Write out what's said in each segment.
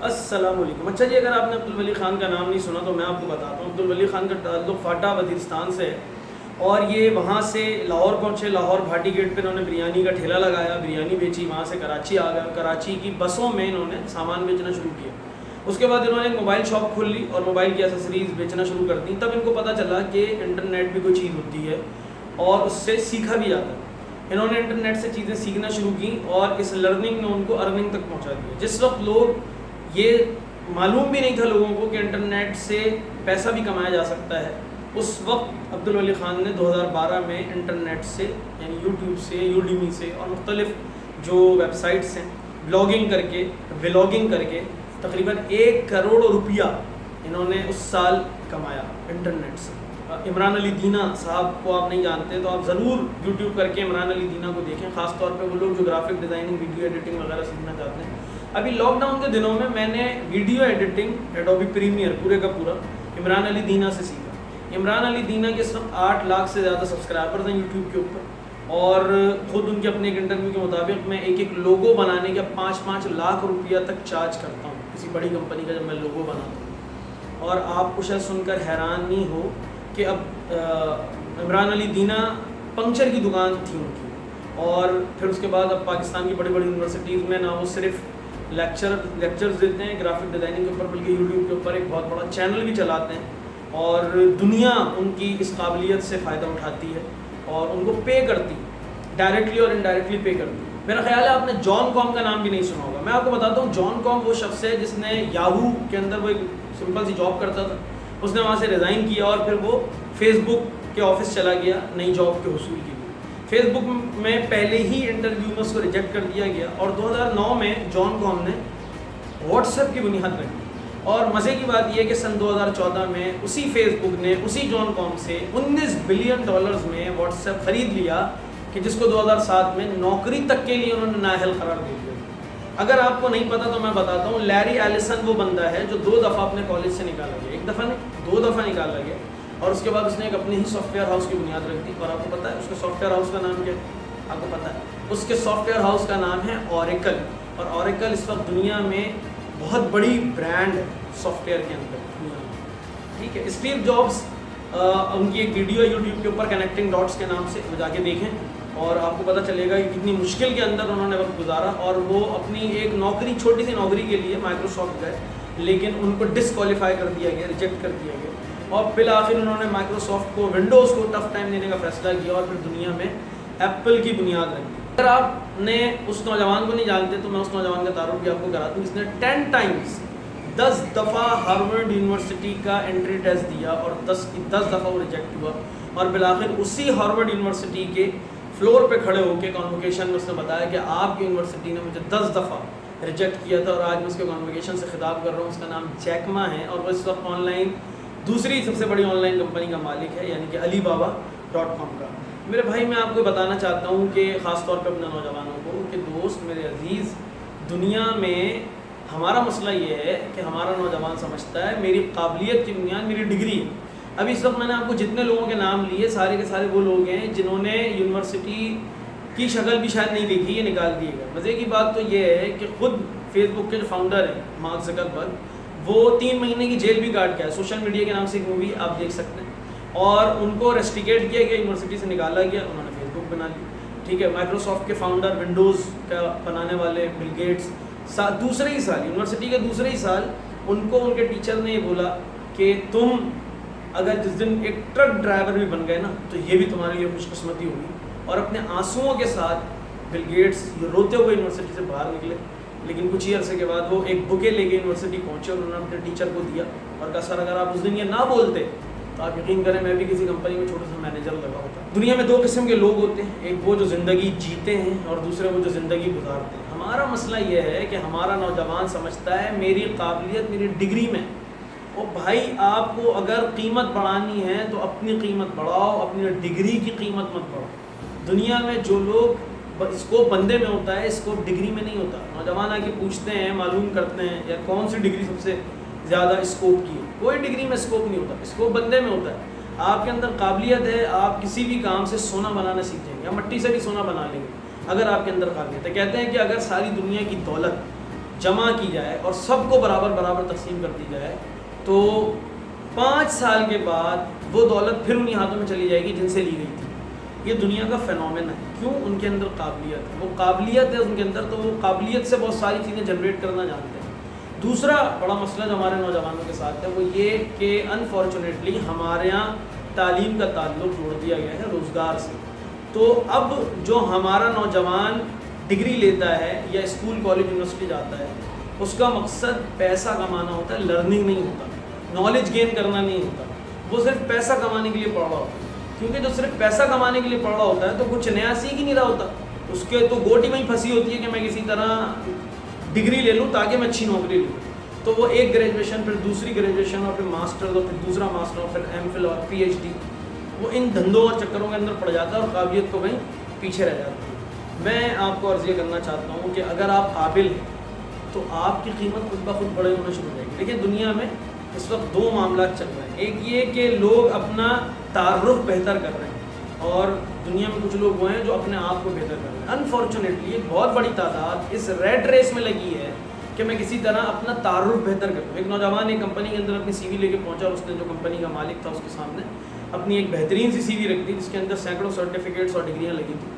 السلام علیکم. اچھا جی، اگر آپ نے عبدالولی خان کا نام نہیں سنا تو میں آپ کو بتاتا ہوں. عبدالولی خان کا تعلق فاٹا وزیرستان سے ہے اور یہ وہاں سے لاہور پہنچے. لاہور بھاٹی گیٹ پہ انہوں نے بریانی کا ٹھیلا لگایا, بریانی بیچی. وہاں سے کراچی آ گیا, کراچی کی بسوں میں انہوں نے سامان بیچنا شروع کیا. اس کے بعد انہوں نے ایک موبائل شاپ کھول لی اور موبائل کی ایسیسریز بیچنا شروع کر دی. تب ان کو پتہ چلا کہ انٹرنیٹ بھی کوئی چیز ہوتی ہے اور اس سے سیکھا بھی جاتا ہے. انہوں نے انٹرنیٹ سے چیزیں سیکھنا شروع کی اور اس لرننگ نے ان کو ارننگ تک پہنچا دیا. جس وقت لوگ یہ معلوم بھی نہیں تھا لوگوں کو کہ انٹرنیٹ سے پیسہ بھی کمایا جا سکتا ہے, اس وقت عبدالولی خان نے 2012 میں انٹرنیٹ سے یعنی یوٹیوب سے, یوڈیمی سے اور مختلف جو ویب سائٹس ہیں بلاگنگ کر کے, ولاگنگ کر کے تقریباً 1 کروڑ روپیہ انہوں نے اس سال کمایا انٹرنیٹ سے. عمران علی دینا صاحب کو آپ نہیں جانتے تو آپ ضرور یوٹیوب کر کے عمران علی دینا کو دیکھیں, خاص طور پہ وہ لوگ جو گرافک ڈیزائننگ, ویڈیو ایڈیٹنگ وغیرہ سیکھنا چاہتے ہیں. ابھی لاک ڈاؤن کے دنوں میں نے ویڈیو ایڈیٹنگ ایڈوبی پریمیئر پورے کا پورا عمران علی دینا سے سیکھا. عمران علی دینا کے اس وقت 8 لاکھ سے زیادہ سبسکرائبرز ہیں یوٹیوب کے اوپر اور خود ان کے اپنے ایک انٹرویو کے مطابق میں ایک لوگو بنانے کا 5 لاکھ روپیہ تک چارج کرتا ہوں کسی بڑی کمپنی کا جب میں لوگو بناتا ہوں. اور آپ کو شاید سن کر حیران نہیں ہو کہ اب عمران علی دینا پنکچر کی دکان تھی ان کی, اور پھر اس کے بعد اب پاکستان کی بڑی بڑی یونیورسٹیز میں نہ وہ صرف لیکچرز دیتے ہیں گرافک ڈیزائننگ کے اوپر, بلکہ یوٹیوب کے اوپر ایک بہت بڑا چینل بھی چلاتے ہیں اور دنیا ان کی اس قابلیت سے فائدہ اٹھاتی ہے اور ان کو پے کرتی, ڈائریکٹلی اور انڈائریکٹلی پے کرتی. میرا خیال ہے آپ نے جان کام کا نام بھی نہیں سنا ہوگا. میں آپ کو بتاتا ہوں, جان کام وہ شخص ہے جس نے یاہو کے اندر وہ ایک سمپل سی جاب کرتا تھا, اس نے وہاں سے ریزائن کیا اور پھر وہ فیس بک کے آفس چلا گیا نئی جاب کے حصول کے لیے. فیس بک میں پہلے ہی انٹرویو میں اس کو ریجیکٹ کر دیا گیا اور 2009 میں جان کام نے واٹس ایپ کی بنیاد رکھی. اور مزے کی بات یہ ہے کہ سن 2014 میں اسی فیس بک نے اسی جان کام سے $19 بلین میں واٹس ایپ خرید لیا کہ جس کو 2007 میں نوکری تک کے لیے انہوں نے نااہل قرار دے دیا. اگر آپ کو نہیں پتا تو میں بتاتا ہوں, لیری ایلسن وہ بندہ ہے جو 2 دفعہ اپنے کالج سے نکالا گیا. 1 دفعہ نہیں, 2 دفعہ نکالا گیا اور اس کے بعد اس نے ایک اپنی ہی سافٹ ویئر ہاؤس کی بنیاد رکھ دی. اور آپ کو پتہ ہے اس کے سافٹ ویئر ہاؤس کا نام کیا ہے؟ آپ کو پتہ ہے اس کے سافٹ ویئر ہاؤس کا نام ہے اوریکل. اور اوریکل اس وقت دنیا میں بہت بڑی برانڈ ہے سافٹ ویئر کے اندر دنیا میں, ٹھیک ہے. اسٹیو جابس ان کی ایک ویڈیو ہے یوٹیوب کے اوپر کنیکٹنگ ڈاٹس کے نام سے, وہ جا کے دیکھیں اور آپ کو پتہ چلے گا کہ کتنی مشکل کے اندر انہوں نے وقت گزارا. اور وہ اپنی ایک نوکری, چھوٹی سی نوکری کے لیے مائکروسافٹ گئے, لیکن ان کو ڈسکوالیفائی کر دیا گیا, ریجیکٹ کر دیا گیا اور بالآخر انہوں نے مائکروسافٹ کو, ونڈوز کو ٹف ٹائم دینے کا فیصلہ کیا اور پھر دنیا میں ایپل کی بنیاد رکھی. اگر آپ نے اس نوجوان کو نہیں جانتے تو میں اس نوجوان کا تعارف بھی آپ کو کراتا ہوں. اس نے 10 ٹائمز 10 دفعہ ہارورڈ یونیورسٹی کا انٹری ٹیسٹ دیا اور 10 دفعہ وہ ریجیکٹ ہوا اور بالآخر اسی ہارورڈ یونیورسٹی کے فلور پہ کھڑے ہو کے کانوکیشن میں اس نے بتایا کہ آپ کی یونیورسٹی نے مجھے 10 دفعہ ریجیکٹ کیا تھا اور آج میں اس کے کانوکیشن سے خطاب کر رہا ہوں. اس کا نام جیک ما ہے اور وہ اس وقت آن لائن دوسری سب سے بڑی آن لائن کمپنی کا مالک ہے, یعنی کہ alibaba.com کا. میرے بھائی, میں آپ کو بتانا چاہتا ہوں کہ خاص طور پہ اپنے نوجوانوں کو کہ دوست میرے عزیز, دنیا میں ہمارا مسئلہ یہ ہے کہ ہمارا نوجوان سمجھتا ہے میری قابلیت کی بنیاد میری ڈگری ہے. ابھی اس وقت میں نے آپ کو جتنے لوگوں کے نام لیے سارے کے سارے وہ لوگ ہیں جنہوں نے یونیورسٹی کی شکل بھی شاید نہیں دیکھی, یہ نکال دیے گا. مزے کی بات تو یہ ہے کہ خود فیس بک کے جو فاؤنڈر ہیں مارک زکربرگ, وہ 3 مہینے کی جیل بھی کاٹ کے آئے. سوشل میڈیا کے نام سے ایک مووی آپ دیکھ سکتے ہیں اور ان کو ریسٹیکیٹ کیا گیا, یونیورسٹی سے نکالا گیا, انہوں نے فیس بک بنا لی, ٹھیک ہے. مائکروسافٹ کے فاؤنڈر, ونڈوز کا بنانے والے بل گیٹس, دوسرے ہی سال یونیورسٹی کے دوسرے ہی سال ان کو ان کے ٹیچر نے یہ بولا کہ تم اگر جس دن ایک ٹرک ڈرائیور بھی بن گئے نا تو یہ بھی تمہارے لیے خوش قسمتی ہوگی. اور اپنے آنسوؤں کے ساتھ بل گیٹس روتے ہوئے یونیورسٹی سے باہر نکلے, لیکن کچھ ہی عرصے کے بعد وہ ایک بکے لے کے یونیورسٹی پہنچے اور انہوں نے اپنے ٹیچر کو دیا اور کہا سر اگر آپ اس دن یہ نہ بولتے تو آپ یقین کریں میں بھی کسی کمپنی میں چھوٹا سا مینیجر لگا ہوتا. دنیا میں 2 قسم کے لوگ ہوتے ہیں, ایک وہ جو زندگی جیتے ہیں اور دوسرے وہ جو زندگی گزارتے ہیں. ہمارا مسئلہ یہ ہے کہ ہمارا نوجوان سمجھتا ہے میری قابلیت میری ڈگری میں. اور بھائی آپ کو اگر قیمت بڑھانی ہے تو اپنی قیمت بڑھاؤ, اپنی ڈگری کی قیمت مت بڑھاؤ. دنیا میں جو لوگ اسکوپ بندے میں ہوتا ہے, اسکوپ ڈگری میں نہیں ہوتا. نوجوان آ کے پوچھتے ہیں, معلوم کرتے ہیں یا کون سی ڈگری سب سے زیادہ اسکوپ کی ہے. کوئی ڈگری میں اسکوپ نہیں ہوتا, اسکوپ بندے میں ہوتا ہے. آپ کے اندر قابلیت ہے, آپ کسی بھی کام سے سونا بنانا سیکھ جائیں گے یا مٹی سے بھی سونا بنا لیں گے اگر آپ کے اندر قابلیت ہے. کہتے ہیں کہ اگر ساری دنیا کی دولت جمع کی جائے اور سب کو برابر برابر تقسیم کر دی جائے تو 5 سال کے بعد وہ دولت پھر انہی ہاتھوں میں چلی جائے گی جن سے لی گئی تھی۔ یہ دنیا کا فینومین ہے۔ کیوں؟ ان کے اندر قابلیت ہے، وہ قابلیت ہے ان کے اندر، تو وہ قابلیت سے بہت ساری چیزیں جنریٹ کرنا جانتے ہیں۔ دوسرا بڑا مسئلہ جو ہمارے نوجوانوں کے ساتھ ہے وہ یہ کہ انفارچونیٹلی ہمارے یہاں تعلیم کا تعلق جوڑ دیا گیا ہے روزگار سے۔ تو اب جو ہمارا نوجوان ڈگری لیتا ہے یا اسکول کالج یونیورسٹی جاتا ہے، اس کا مقصد پیسہ کمانا ہوتا ہے، لرننگ نہیں ہوتا، نالج گین کرنا نہیں ہوتا۔ وہ صرف پیسہ کمانے کے لیے پڑھ رہا ہوتا ہے، کیونکہ جو صرف پیسہ کمانے کے لیے پڑھ رہا ہوتا ہے تو کچھ نیا سیکھ ہی نہیں رہا ہوتا، اس کے تو گوٹی میں ہی پھنسی ہوتی ہے کہ میں کسی طرح ڈگری لے لوں تاکہ میں اچھی نوکری لوں۔ تو وہ ایک گریجویشن، پھر دوسری گریجویشن، اور پھر ماسٹر، اور پھر دوسرا ماسٹر، اور پھر ایم فل اور پی ایچ ڈی، وہ ان دھندوں اور چکروں کے اندر پڑ جاتا ہے اور قابلیت کو کہیں پیچھے رہ جاتی ہے۔ میں آپ کو عرض یہ کرنا چاہتا ہوں کہ اگر آپ قابل ہیں تو آپ کی قیمت خود بخود بڑے ہونا شروع ہو جائے گی۔ لیکن دنیا میں اس وقت 2 معاملات چل رہے ہیں، ایک یہ کہ لوگ اپنا تعارف بہتر کر رہے ہیں، اور دنیا میں کچھ لوگ وہ ہیں جو اپنے آپ کو بہتر کر رہے ہیں۔ انفارچونیٹلی ایک بہت بڑی تعداد اس ریٹ ریس میں لگی ہے کہ میں کسی طرح اپنا تعارف بہتر کروں۔ ایک نوجوان ایک کمپنی کے اندر اپنی سی وی لے کے پہنچا، اور اس نے جو کمپنی کا مالک تھا اس کے سامنے اپنی ایک بہترین سی سی وی رکھ دی جس کے اندر سینکڑوں سرٹیفکیٹس اور ڈگریاں لگی تھیں۔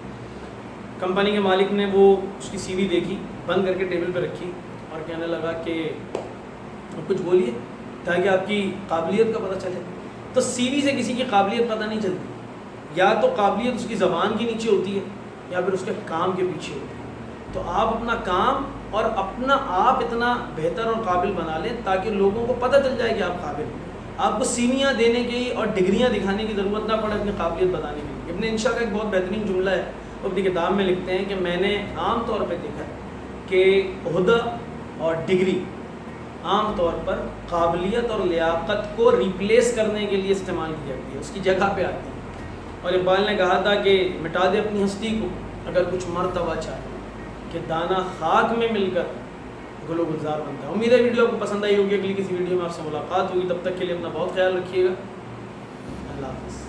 کمپنی کے مالک نے وہ اس کی سی وی دیکھی، بند کر کے ٹیبل پہ رکھی اور کہنے لگا کہ کچھ بولیے تاکہ آپ کی قابلیت کا پتہ چلے۔ تو سی وی سے کسی کی قابلیت پتہ نہیں چلتی، یا تو قابلیت اس کی زبان کے نیچے ہوتی ہے یا پھر اس کے کام کے پیچھے ہوتی ہے۔ تو آپ اپنا کام اور اپنا آپ اتنا بہتر اور قابل بنا لیں تاکہ لوگوں کو پتہ چل جائے کہ آپ قابل ہیں۔ آپ کو سیویاں دینے کی اور ڈگریاں دکھانے کی ضرورت نہ پڑے اپنی قابلیت بتانے کے لیے۔ ابن انشا کا ایک بہت بہترین جملہ ہے، وہ اپنی کتاب میں لکھتے ہیں کہ میں نے عام طور پہ دیکھا کہ عہدہ اور ڈگری عام طور پر قابلیت اور لیاقت کو ریپلیس کرنے کے لیے استعمال کی جاتی ہے، اس کی جگہ پہ آتی ہے۔ اور اقبال نے کہا تھا کہ مٹا دے اپنی ہستی کو اگر کچھ مرتبہ چاہے، کہ دانہ خاک میں مل کر گل و گلزار بنتا ہے۔ امید ہے ویڈیو آپ کو پسند آئی ہوگی، اگلی کسی ویڈیو میں آپ سے ملاقات ہوگی، تب تک کے لیے اپنا بہت خیال رکھیے گا۔